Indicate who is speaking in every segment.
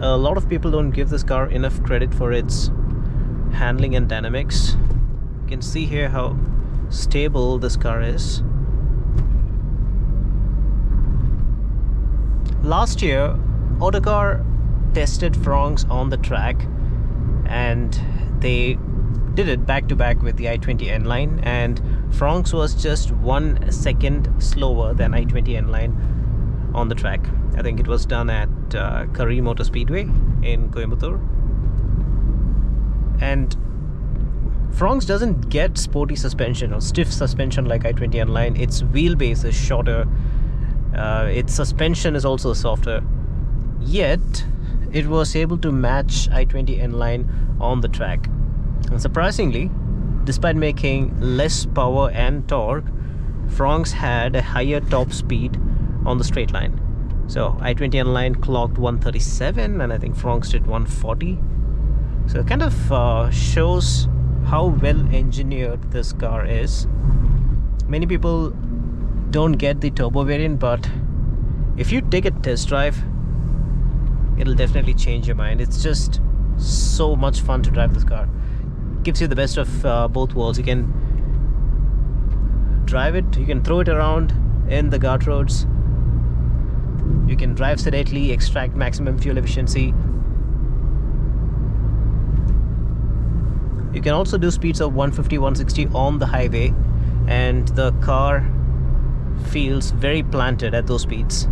Speaker 1: A lot of people don't give this car enough credit for its handling and dynamics. You can see here how stable this car is. Last year, Autocar tested Fronx on the track, and they did it back to back with the i20 N-Line, and Fronx was just 1 second slower than i20 N-Line on the track. I think it was done at Curry Motor Speedway in Coimbatore. And Fronx doesn't get sporty suspension or stiff suspension like i20 N-Line. Its wheelbase is shorter, its suspension is also softer, yet it was able to match i20 N-Line on the track. And surprisingly, despite making less power and torque, Fronx had a higher top speed on the straight line. So i20 N-Line clocked 137 and I think Fronx did 140. So it kind of shows how well engineered this car is. Many people don't get the turbo variant, but if you take a test drive, it'll definitely change your mind. It's just so much fun to drive this car. Gives you the best of both worlds. You can drive it, you can throw it around in the guard roads, you can drive sedately, extract maximum fuel efficiency. You can also do speeds of 150, 160 on the highway, and the car feels very planted at those speeds.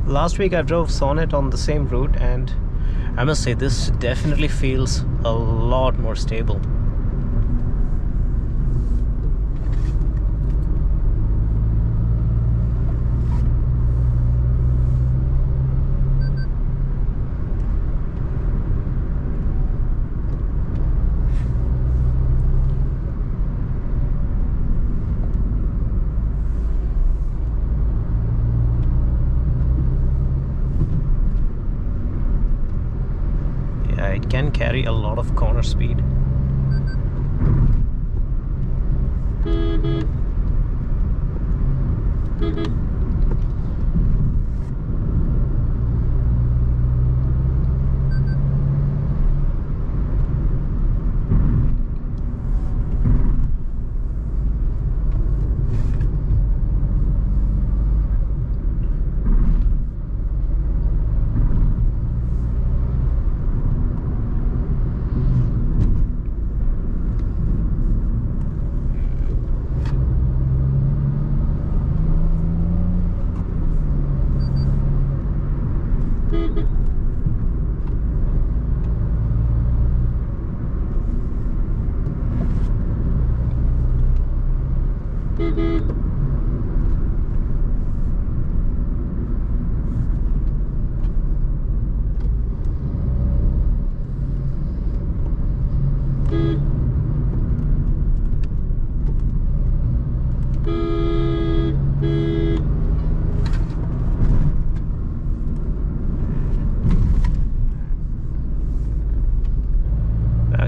Speaker 1: Last week I drove Sonet on the same route, and I must say this definitely feels a lot more stable. It can carry a lot of corner speed.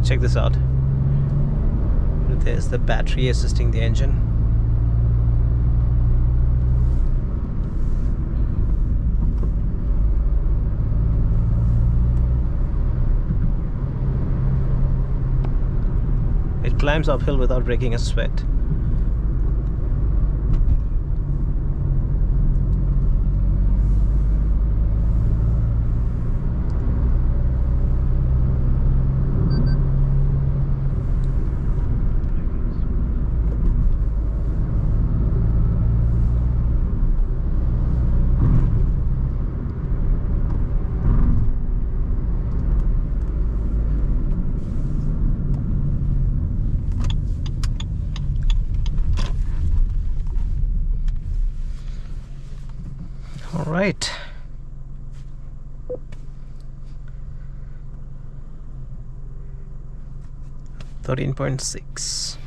Speaker 1: Check this out. There's the battery assisting the engine. It climbs uphill without breaking a sweat. All right, 13.6.